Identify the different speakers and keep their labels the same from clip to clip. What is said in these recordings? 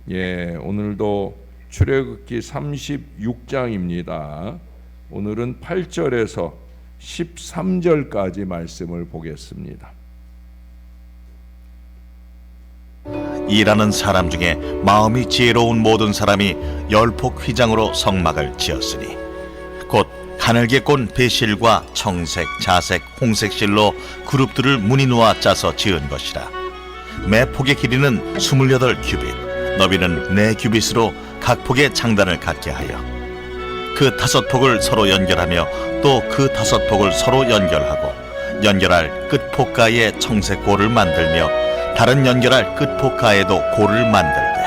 Speaker 1: 오늘도 출애굽기 36장입니다. 오늘은 8절에서 13절까지 말씀을 보겠습니다.
Speaker 2: 일하는 사람 중에 마음이 지혜로운 모든 사람이 열폭 휘장으로 성막을 지었으니 곧 가늘게 꼰 배실과 청색, 자색, 홍색 실로 그룹들을 무늬 놓아 짜서 지은 것이라. 매 폭의 길이는 28규빗, 너비는 4규빗으로 각 폭의 장단을 갖게 하여 그 5폭을 서로 연결하며 또 그 5폭을 서로 연결하고 연결할 끝폭가에 청색 골을 만들며 다른 연결할 끝폭가에도 골을 만들되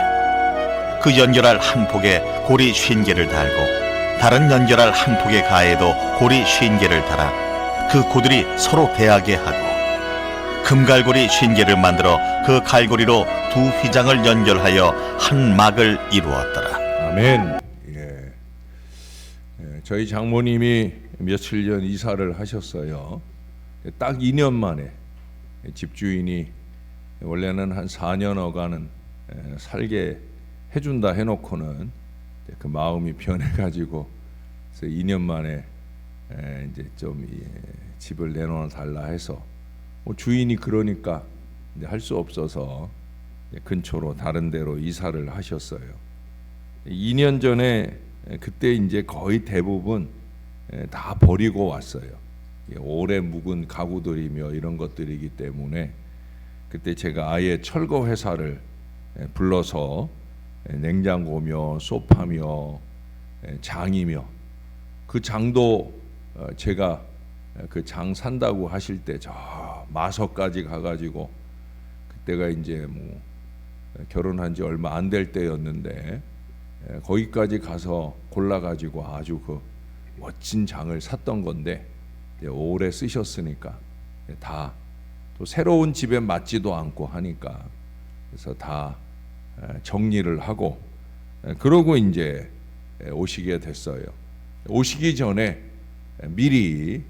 Speaker 2: 그 연결할 한 폭에 골이 50개를 달고 다른 연결할 한 폭의 가에도 골이 50개를 달아 그 고들이 서로 대하게 하고 금갈고리 50개를 만들어 그 갈고리로 두 휘장을 연결하여 한 막을 이루었더라.
Speaker 1: 아멘. 저희 장모님이 며칠 전 이사를 하셨어요. 딱 2년 만에 집주인이 원래는 한 4년어가는 살게 해준다 해놓고는 그 마음이 변해가지고 그래서 2년 만에 이제 좀 집을 내놓아 달라 해서 주인이 그러니까 할 수 없어서 근처로 다른 데로 이사를 하셨어요. 2년 전에 그때 이제 거의 대부분 다 버리고 왔어요. 오래 묵은 가구들이며 이런 것들이기 때문에 그때 제가 아예 철거 회사를 불러서 냉장고며 소파며 장이며 그 장도 제가 그 장 산다고 하실 때 저 마서까지 가가지고 그때가 이제 뭐 결혼한 지 얼마 안 될 때였는데 거기까지 가서 골라가지고 아주 그 멋진 장을 샀던 건데 오래 쓰셨으니까 다 또 새로운 집에 맞지도 않고 하니까 그래서 다 정리를 하고 그러고 이제 오시게 됐어요. 오시기 전에 미리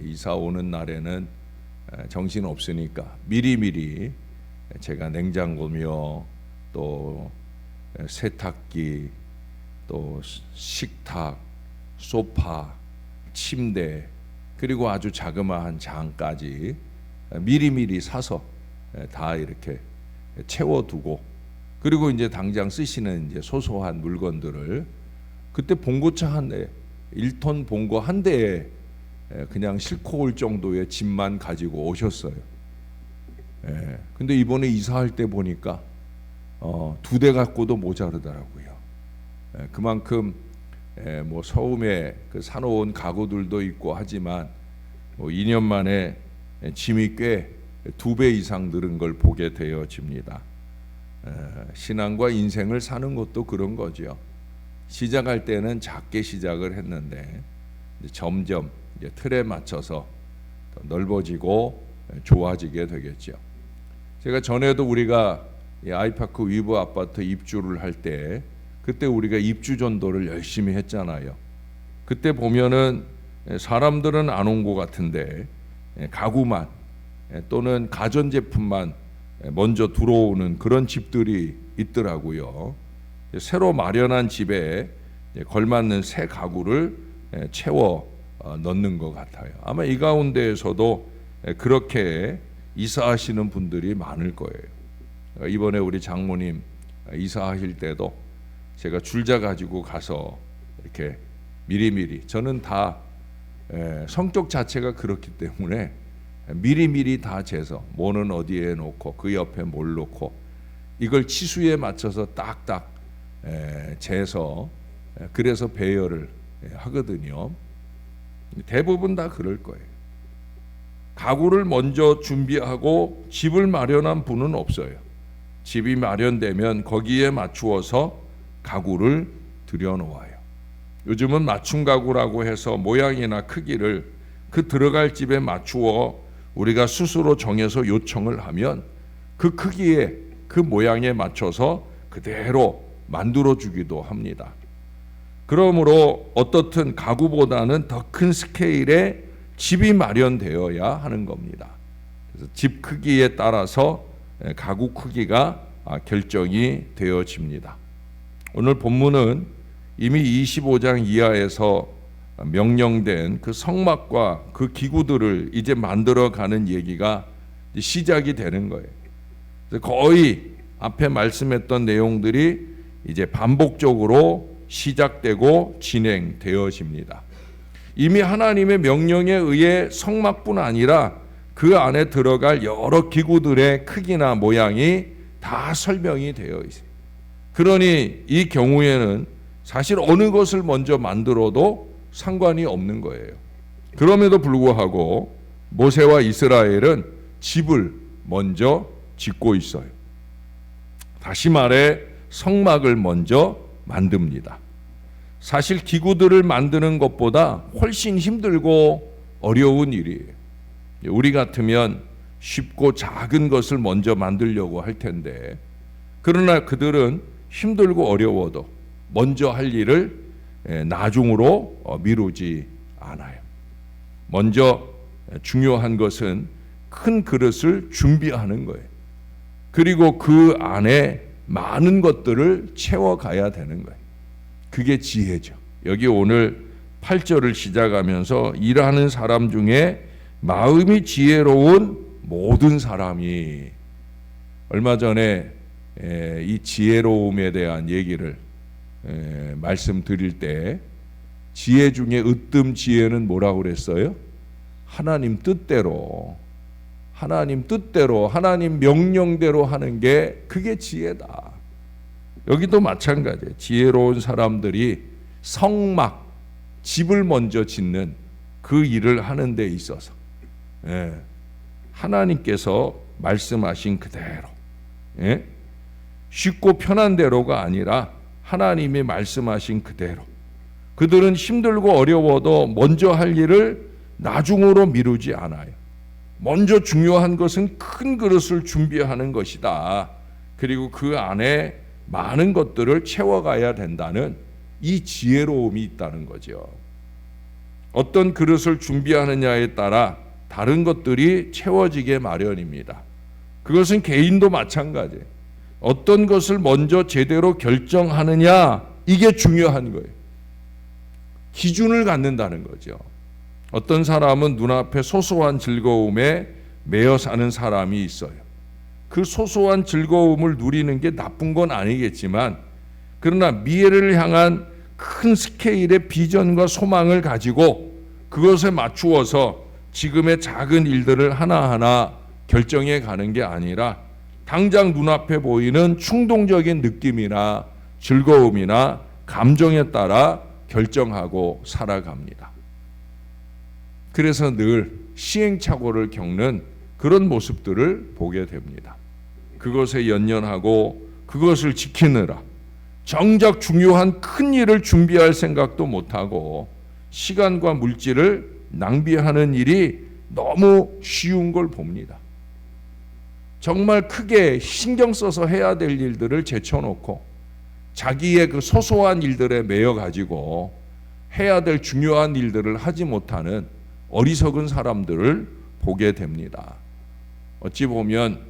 Speaker 1: 이사 오는 날에는 정신 없으니까 미리 제가 냉장고며 또 세탁기 또 식탁 소파 침대 그리고 아주 자그마한 장까지 미리 사서 다 이렇게 채워두고 그리고 이제 당장 쓰시는 이제 소소한 물건들을 그때 봉고차 한 대, 1톤 봉고 한 대에 그냥 싣고 올 정도의 짐만 가지고 오셨어요. 근데 이번에 이사할 때 보니까 2대 갖고도 모자르더라고요. 그만큼 뭐 서움에 그 사놓은 가구들도 있고 하지만 뭐 2년 만에 짐이 꽤 2배 이상 늘은 걸 보게 되어집니다. 신앙과 인생을 사는 것도 그런 거죠. 시작할 때는 작게 시작을 했는데 점점 이제 틀에 맞춰서 더 넓어지고 좋아지게 되겠죠. 제가 전에도 우리가 아이파크 위브 아파트 입주를 할 때 그때 우리가 입주 전도를 열심히 했잖아요. 그때 보면은 사람들은 안 온 것 같은데 가구만 또는 가전제품만 먼저 들어오는 그런 집들이 있더라고요. 새로 마련한 집에 걸맞는 새 가구를 채워 넣는 것 같아요. 아마 이 가운데에서도 그렇게 이사하시는 분들이 많을 거예요. 이번에 우리 장모님 이사하실 때도 제가 줄자 가지고 가서 이렇게 미리 저는 다 성격 자체가 그렇기 때문에 미리 다 재서 뭐는 어디에 놓고 그 옆에 뭘 놓고 이걸 치수에 맞춰서 딱딱 재서 그래서 배열을 하거든요. 대부분 다 그럴 거예요. 가구를 먼저 준비하고 집을 마련한 분은 없어요. 집이 마련되면 거기에 맞추어서 가구를 들여놓아요. 요즘은 맞춤 가구라고 해서 모양이나 크기를 그 들어갈 집에 맞추어 우리가 스스로 정해서 요청을 하면 그 크기에 그 모양에 맞춰서 그대로 만들어주기도 합니다. 그러므로 어떻든 가구보다는 더 큰 스케일의 집이 마련되어야 하는 겁니다. 그래서 집 크기에 따라서 가구 크기가 결정이 되어집니다. 오늘 본문은 이미 25장 이하에서 명령된 그 성막과 그 기구들을 이제 만들어가는 얘기가 시작이 되는 거예요. 거의 앞에 말씀했던 내용들이 이제 반복적으로 시작되고 진행되어집니다. 이미 하나님의 명령에 의해 성막뿐 아니라 그 안에 들어갈 여러 기구들의 크기나 모양이 다 설명이 되어 있어요. 그러니 이 경우에는 사실 어느 것을 먼저 만들어도 상관이 없는 거예요. 그럼에도 불구하고 모세와 이스라엘은 집을 먼저 짓고 있어요. 다시 말해 성막을 먼저 만듭니다. 사실 기구들을 만드는 것보다 훨씬 힘들고 어려운 일이에요. 우리 같으면 쉽고 작은 것을 먼저 만들려고 할 텐데, 그러나 그들은 힘들고 어려워도 먼저 할 일을 나중으로 미루지 않아요. 먼저 중요한 것은 큰 그릇을 준비하는 거예요. 그리고 그 안에 많은 것들을 채워가야 되는 거예요. 그게 지혜죠. 여기 오늘 8절을 시작하면서 일하는 사람 중에 마음이 지혜로운 모든 사람이, 얼마 전에 이 지혜로움에 대한 얘기를 말씀드릴 때 지혜 중에 으뜸 지혜는 뭐라고 그랬어요? 하나님 뜻대로, 하나님 명령대로 하는 게 그게 지혜다. 여기도 마찬가지예요. 지혜로운 사람들이 성막, 집을 먼저 짓는 그 일을 하는 데 있어서 하나님께서 말씀하신 그대로, 쉽고 편한 대로가 아니라 하나님이 말씀하신 그대로, 그들은 힘들고 어려워도 먼저 할 일을 나중으로 미루지 않아요. 먼저 중요한 것은 큰 그릇을 준비하는 것이다. 그리고 그 안에 많은 것들을 채워가야 된다는 이 지혜로움이 있다는 거죠. 어떤 그릇을 준비하느냐에 따라 다른 것들이 채워지게 마련입니다. 그것은 개인도 마찬가지예요. 어떤 것을 먼저 제대로 결정하느냐, 이게 중요한 거예요. 기준을 갖는다는 거죠. 어떤 사람은 눈앞에 소소한 즐거움에 매여 사는 사람이 있어요. 그 소소한 즐거움을 누리는 게 나쁜 건 아니겠지만, 그러나 미래를 향한 큰 스케일의 비전과 소망을 가지고 그것에 맞추어서 지금의 작은 일들을 하나하나 결정해 가는 게 아니라 당장 눈앞에 보이는 충동적인 느낌이나 즐거움이나 감정에 따라 결정하고 살아갑니다. 그래서 늘 시행착오를 겪는 그런 모습들을 보게 됩니다. 그것에 연연하고 그것을 지키느라 정작 중요한 큰 일을 준비할 생각도 못하고 시간과 물질을 낭비하는 일이 너무 쉬운 걸 봅니다. 정말 크게 신경 써서 해야 될 일들을 제쳐놓고 자기의 그 소소한 일들에 매여 가지고 해야 될 중요한 일들을 하지 못하는 어리석은 사람들을 보게 됩니다. 어찌 보면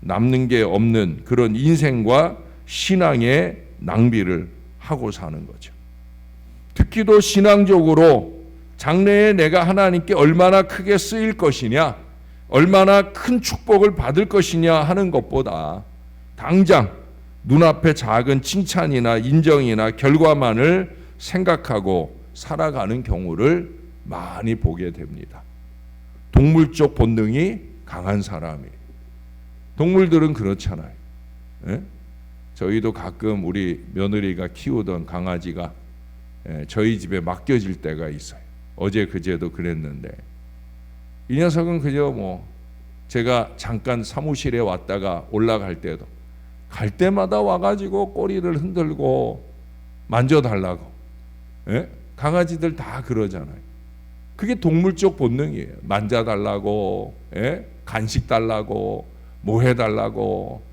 Speaker 1: 남는 게 없는 그런 인생과 신앙의 낭비를 하고 사는 거죠. 특히도 신앙적으로 장래에 내가 하나님께 얼마나 크게 쓰일 것이냐, 얼마나 큰 축복을 받을 것이냐 하는 것보다 당장 눈앞에 작은 칭찬이나 인정이나 결과만을 생각하고 살아가는 경우를 많이 보게 됩니다. 동물적 본능이 강한 사람이에요. 동물들은 그렇잖아요. 저희도 가끔 우리 며느리가 키우던 강아지가 저희 집에 맡겨질 때가 있어요. 어제 그제도 그랬는데 이 녀석은 그저 제가 잠깐 사무실에 왔다가 올라갈 때도 갈 때마다 와가지고 꼬리를 흔들고 만져달라고. 강아지들 다 그러잖아요. 그게 동물적 본능이에요. 만져달라고, 간식 달라고, 뭐 해달라고.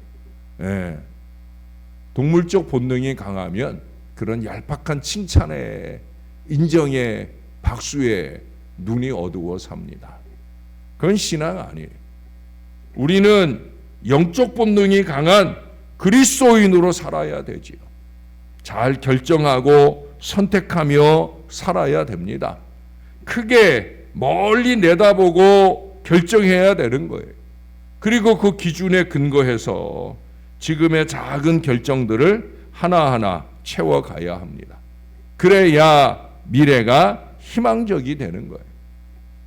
Speaker 1: 동물적 본능이 강하면 그런 얄팍한 칭찬에, 인정에, 박수에 눈이 어두워 삽니다. 그건 신앙 아니에요. 우리는 영적 본능이 강한 그리스도인으로 살아야 되지요. 잘 결정하고 선택하며 살아야 됩니다. 크게 멀리 내다보고 결정해야 되는 거예요. 그리고 그 기준에 근거해서 지금의 작은 결정들을 하나하나 채워가야 합니다. 그래야 미래가 희망적이 되는 거예요.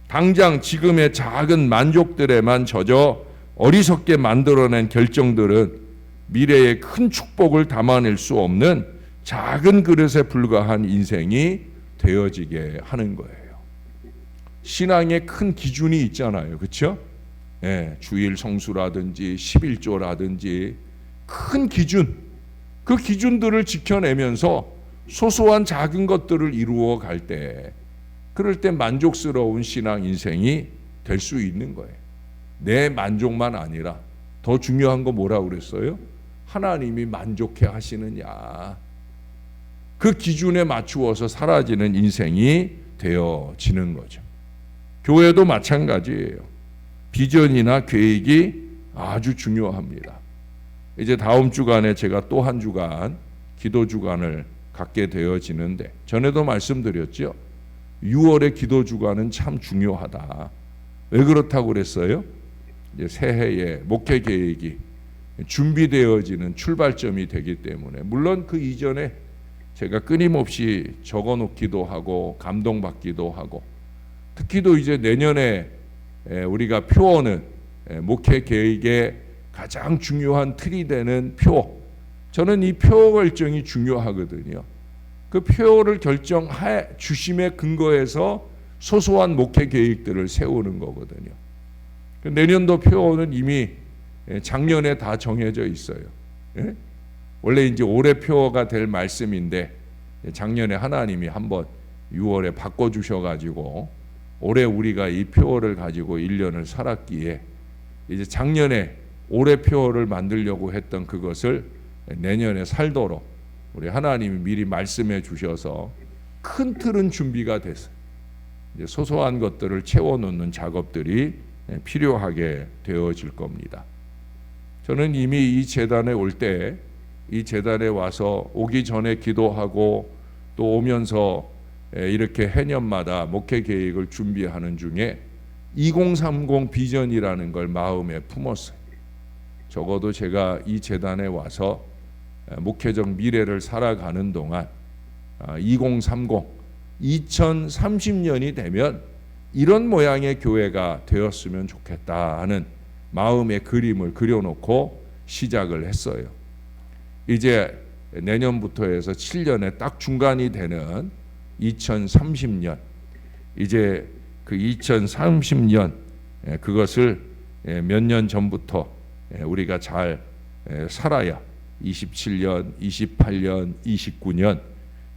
Speaker 1: 당장 지금의 작은 만족들에만 젖어 어리석게 만들어낸 결정들은 미래의 큰 축복을 담아낼 수 없는 작은 그릇에 불과한 인생이 되어지게 하는 거예요. 신앙의 큰 기준이 있잖아요. 그렇죠? 예, 주일 성수라든지 11조라든지 큰 기준, 그 기준들을 지켜내면서 소소한 작은 것들을 이루어 갈 때, 그럴 때 만족스러운 신앙 인생이 될 수 있는 거예요. 내 만족만 아니라 더 중요한 거 뭐라고 그랬어요? 하나님이 만족해 하시느냐. 그 기준에 맞추어서 사라지는 인생이 되어지는 거죠. 교회도 마찬가지예요. 비전이나 계획이 아주 중요합니다. 이제 다음 주간에 제가 또 한 주간 기도 주간을 갖게 되어지는데, 전에도 말씀드렸죠. 6월의 기도 주간은 참 중요하다. 왜 그렇다고 그랬어요? 이제 새해에 목회 계획이 준비되어지는 출발점이 되기 때문에, 물론 그 이전에 제가 끊임없이 적어 놓기도 하고 감동받기도 하고, 특히도 이제 내년에 우리가 표어는 목회 계획의 가장 중요한 틀이 되는 표, 저는 이 표 결정이 중요하거든요. 그 표를 결정해 주심에 근거해서 소소한 목회 계획들을 세우는 거거든요. 내년도 표는 이미 작년에 다 정해져 있어요. 예? 원래 이제 올해 표가 될 말씀인데 작년에 하나님이 한번 6월에 바꿔주셔가지고 올해 우리가 이 표를 가지고 1년을 살았기에 이제 작년에 올해 표를 만들려고 했던 그것을 내년에 살도록 우리 하나님이 미리 말씀해 주셔서 큰 틀은 준비가 됐어요. 이제 소소한 것들을 채워놓는 작업들이 필요하게 되어질 겁니다. 저는 이미 이 재단에 올 때, 이 재단에 와서 오기 전에 기도하고 또 오면서 이렇게 해년마다 목회 계획을 준비하는 중에 2030 비전이라는 걸 마음에 품었어요. 적어도 제가 이 재단에 와서 목회적 미래를 살아가는 동안 2030, 2030년이 되면 이런 모양의 교회가 되었으면 좋겠다 하는 마음의 그림을 그려놓고 시작을 했어요. 이제 내년부터 해서 7년에 딱 중간이 되는 2030년, 이제 그 2030년 그것을 몇 년 전부터 우리가 잘 살아야 27년, 28년, 29년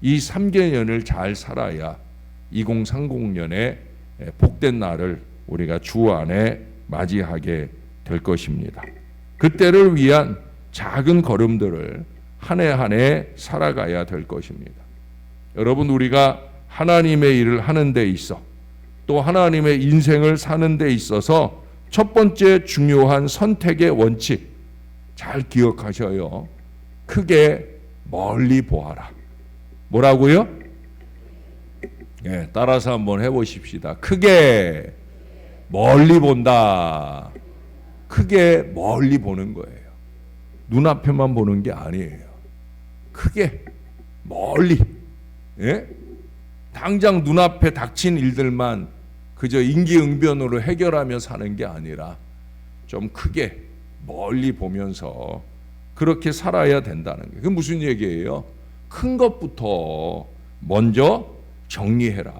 Speaker 1: 이 3개년을 잘 살아야 2030년에 복된 날을 우리가 주 안에 맞이하게 될 것입니다. 그때를 위한 작은 걸음들을 한 해 한 해 살아가야 될 것입니다. 여러분, 우리가 하나님의 일을 하는 데 있어 또 하나님의 인생을 사는 데 있어서 첫 번째 중요한 선택의 원칙 잘 기억하셔요. 크게 멀리 보아라. 뭐라고요? 예, 따라서 한번 해보십시다. 크게 멀리 본다. 크게 멀리 보는 거예요. 눈앞에만 보는 게 아니에요. 크게 멀리. 예? 당장 눈앞에 닥친 일들만 그저 임기응변으로 해결하며 사는 게 아니라 좀 크게 멀리 보면서 그렇게 살아야 된다는 거예요. 그게 무슨 얘기예요? 큰 것부터 먼저 정리해라.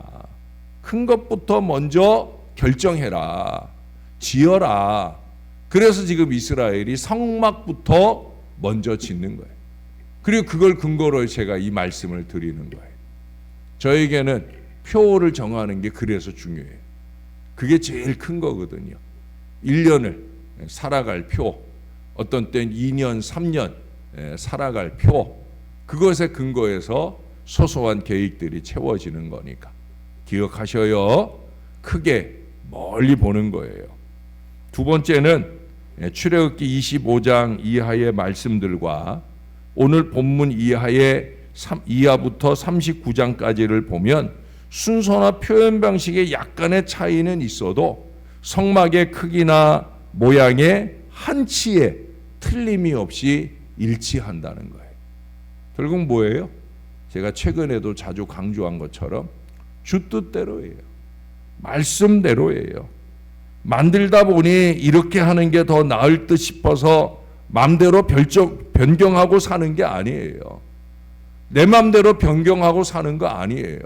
Speaker 1: 큰 것부터 먼저 결정해라. 지어라. 그래서 지금 이스라엘이 성막부터 먼저 짓는 거예요. 그리고 그걸 근거로 제가 이 말씀을 드리는 거예요. 저에게는 표를 정하는 게 그래서 중요해요. 그게 제일 큰 거거든요. 1년을 살아갈 표, 어떤 때는 2년, 3년 살아갈 표, 그것에 근거해서 소소한 계획들이 채워지는 거니까 기억하셔요. 크게 멀리 보는 거예요. 두 번째는 출애굽기 25장 이하의 말씀들과 오늘 본문 이하의 이하부터 39장까지를 보면 순서나 표현 방식의 약간의 차이는 있어도 성막의 크기나 모양의 한치의 틀림이 없이 일치한다는 거예요. 결국 뭐예요? 제가 최근에도 자주 강조한 것처럼 주 뜻대로예요. 말씀대로예요. 만들다 보니 이렇게 하는 게 더 나을 듯 싶어서 마음대로 변경하고 사는 게 아니에요. 내 마음대로 변경하고 사는 거 아니에요.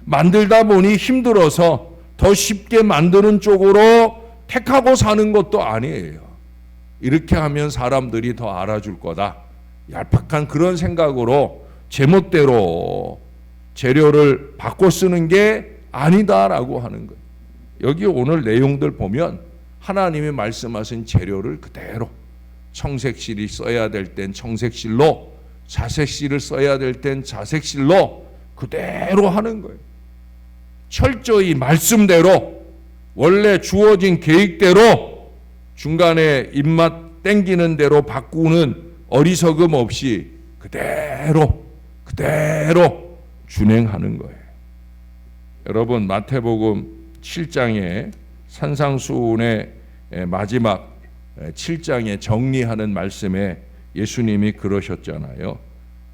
Speaker 1: 만들다 보니 힘들어서 더 쉽게 만드는 쪽으로 택하고 사는 것도 아니에요. 이렇게 하면 사람들이 더 알아줄 거다. 얄팍한 그런 생각으로 제멋대로 재료를 바꿔 쓰는 게 아니다라고 하는 거예요. 여기 오늘 내용들 보면 하나님이 말씀하신 재료를 그대로 청색실이 써야 될 땐 청색실로, 자색실을 써야 될 땐 자색실로 그대로 하는 거예요. 철저히 말씀대로 원래 주어진 계획대로 중간에 입맛 땡기는 대로 바꾸는 어리석음 없이 그대로 준행하는 거예요. 여러분 마태복음 7장에 산상수훈의 마지막 7장에 정리하는 말씀에 예수님이 그러셨잖아요.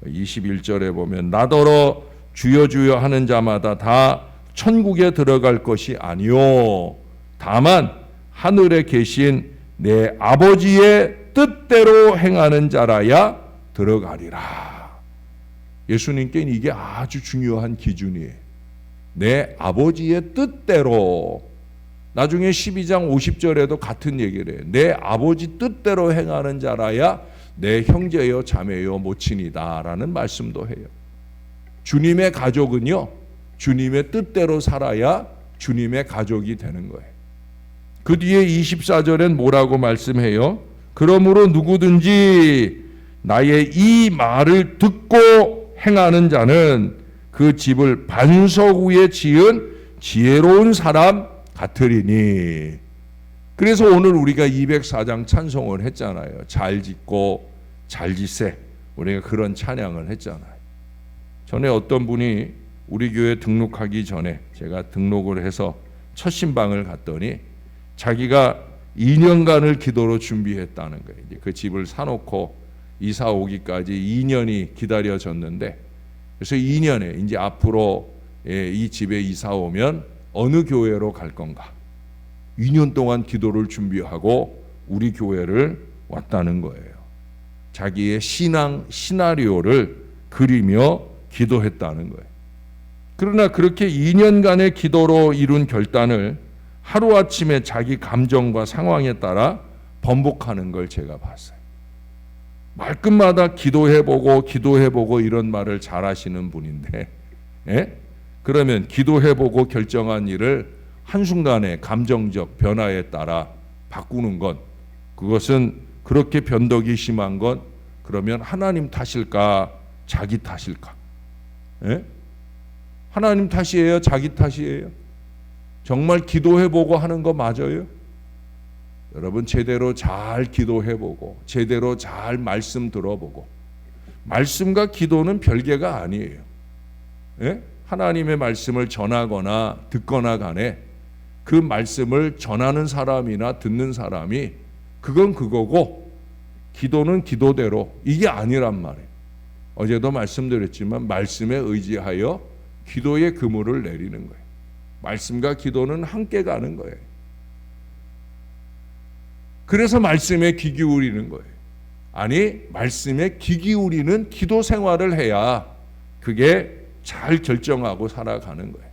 Speaker 1: 21절에 보면 나더러 주여 주여 하는 자마다 다 천국에 들어갈 것이 아니요 다만 하늘에 계신 내 아버지의 뜻대로 행하는 자라야 들어가리라. 예수님께는 이게 아주 중요한 기준이에요. 내 아버지의 뜻대로. 나중에 12장 50절에도 같은 얘기를 해요. 내 아버지 뜻대로 행하는 자라야 내 형제여 자매여 모친이다 라는 말씀도 해요. 주님의 가족은요, 주님의 뜻대로 살아야 주님의 가족이 되는 거예요. 그 뒤에 24절엔 뭐라고 말씀해요? 그러므로 누구든지 나의 이 말을 듣고 행하는 자는 그 집을 반석 위에 지은 지혜로운 사람 같으리니. 그래서 오늘 우리가 204장 찬송을 했잖아요. 잘 짓고 잘 짓세. 우리가 그런 찬양을 했잖아요. 전에 어떤 분이 우리 교회 등록하기 전에 제가 등록을 해서 첫 신방을 갔더니 자기가 2년간을 기도로 준비했다는 거예요. 이제 그 집을 사놓고 이사 오기까지 2년이 기다려졌는데, 그래서 2년에 이제 앞으로 이 집에 이사 오면 어느 교회로 갈 건가? 2년 동안 기도를 준비하고 우리 교회를 왔다는 거예요. 자기의 신앙 시나리오를 그리며 기도했다는 거예요. 그러나 그렇게 2년간의 기도로 이룬 결단을 하루아침에 자기 감정과 상황에 따라 번복하는 걸 제가 봤어요. 말끝마다 기도해보고 이런 말을 잘하시는 분인데, 그러면 기도해보고 결정한 일을 한순간에 감정적 변화에 따라 바꾸는 건, 그것은 그렇게 변덕이 심한 건 그러면 하나님 탓일까 자기 탓일까? 하나님 탓이에요? 자기 탓이에요? 정말 기도해보고 하는 거 맞아요? 여러분 제대로 잘 기도해보고 제대로 잘 말씀 들어보고, 말씀과 기도는 별개가 아니에요. 하나님의 말씀을 전하거나 듣거나 간에 그 말씀을 전하는 사람이나 듣는 사람이 그건 그거고 기도는 기도대로, 이게 아니란 말이에요. 어제도 말씀드렸지만 말씀에 의지하여 기도의 그물을 내리는 거예요. 말씀과 기도는 함께 가는 거예요. 그래서 말씀에 귀 기울이는 거예요. 아니, 말씀에 귀 기울이는 기도 생활을 해야 그게 잘 결정하고 살아가는 거예요.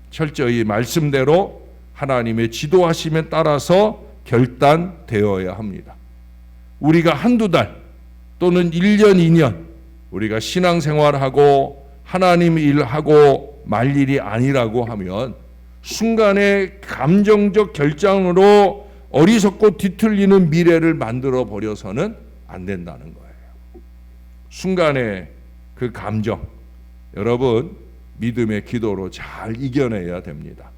Speaker 1: 철저히 말씀대로 하나님의 지도하심에 따라서 결단되어야 합니다. 우리가 한두 달 또는 1년, 2년 우리가 신앙생활하고 하나님 일하고 말 일이 아니라고 하면 순간의 감정적 결정으로 어리석고 뒤틀리는 미래를 만들어 버려서는 안 된다는 거예요. 순간의 그 감정, 여러분 믿음의 기도로 잘 이겨내야 됩니다.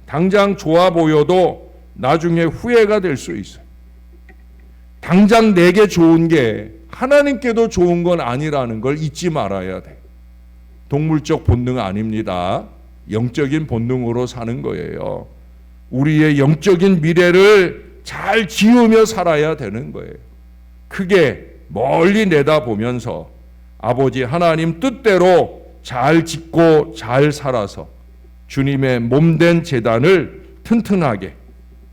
Speaker 1: 당장 좋아 보여도 나중에 후회가 될 수 있어요. 당장 내게 좋은 게 하나님께도 좋은 건 아니라는 걸 잊지 말아야 돼. 동물적 본능 아닙니다. 영적인 본능으로 사는 거예요. 우리의 영적인 미래를 잘 지으며 살아야 되는 거예요. 크게 멀리 내다보면서 아버지 하나님 뜻대로 잘 짓고 잘 살아서 주님의 몸된 제단을 튼튼하게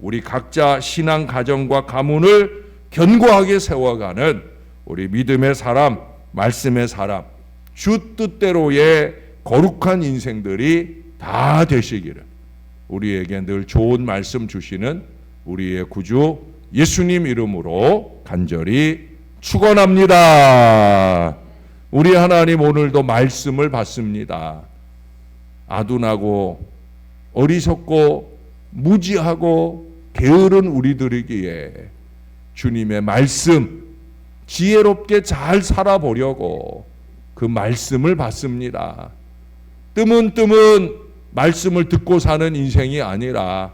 Speaker 1: 우리 각자 신앙 가정과 가문을 견고하게 세워가는 우리 믿음의 사람, 말씀의 사람, 주 뜻대로의 거룩한 인생들이 다 되시기를 우리에게 늘 좋은 말씀 주시는 우리의 구주 예수님 이름으로 간절히 축원합니다. 우리 하나님 오늘도 말씀을 받습니다. 아둔하고 어리석고 무지하고 게으른 우리들이기에 주님의 말씀 지혜롭게 잘 살아보려고 그 말씀을 받습니다. 뜨문뜨문 말씀을 듣고 사는 인생이 아니라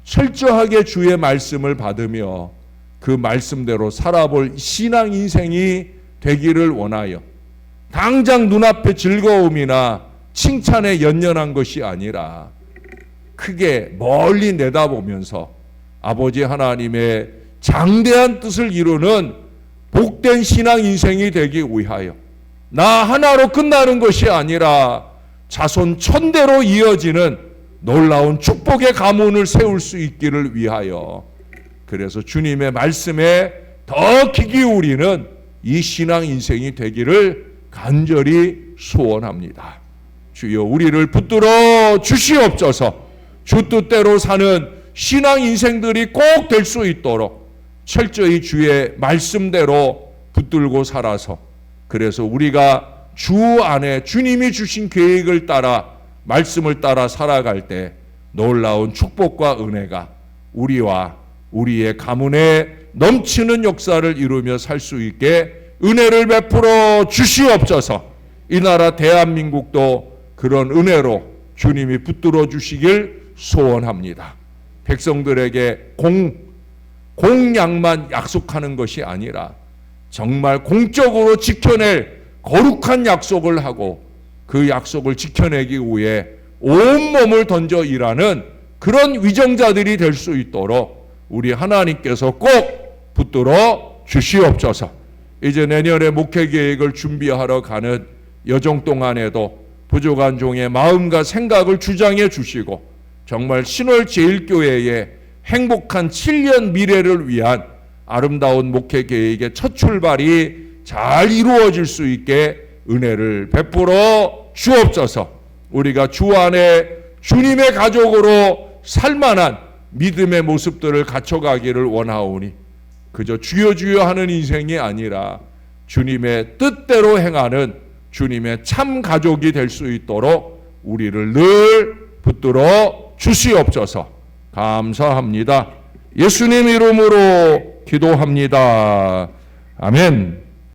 Speaker 1: 철저하게 주의 말씀을 받으며 그 말씀대로 살아볼 신앙 인생이 되기를 원하여 당장 눈앞의 즐거움이나 칭찬에 연연한 것이 아니라 크게 멀리 내다보면서 아버지 하나님의 장대한 뜻을 이루는 복된 신앙 인생이 되기 위하여 나 하나로 끝나는 것이 아니라 자손 천대로 이어지는 놀라운 축복의 가문을 세울 수 있기를 위하여 그래서 주님의 말씀에 더 귀 기울이는 이 신앙 인생이 되기를 간절히 소원합니다. 주여 우리를 붙들어 주시옵소서. 주 뜻대로 사는 신앙 인생들이 꼭 될 수 있도록 철저히 주의 말씀대로 붙들고 살아서 그래서 우리가 주 안에 주님이 주신 계획을 따라 말씀을 따라 살아갈 때 놀라운 축복과 은혜가 우리와 우리의 가문에 넘치는 역사를 이루며 살 수 있게 은혜를 베풀어 주시옵소서. 이 나라 대한민국도 그런 은혜로 주님이 붙들어 주시길 소원합니다. 백성들에게 공약만 약속하는 것이 아니라 정말 공적으로 지켜낼 거룩한 약속을 하고 그 약속을 지켜내기 위해 온몸을 던져 일하는 그런 위정자들이 될 수 있도록 우리 하나님께서 꼭 붙들어 주시옵소서. 이제 내년에 목회 계획을 준비하러 가는 여정 동안에도 부족한 종의 마음과 생각을 주장해 주시고 정말 신월제일교회의 행복한 7년 미래를 위한 아름다운 목회 계획의 첫 출발이 잘 이루어질 수 있게 은혜를 베풀어 주옵소서. 우리가 주 안에 주님의 가족으로 살만한 믿음의 모습들을 갖춰가기를 원하오니 그저 주여 주여 하는 인생이 아니라 주님의 뜻대로 행하는 주님의 참 가족이 될 수 있도록 우리를 늘 붙들어 주시옵소서. 감사합니다. 예수님 이름으로 기도합니다. 아멘.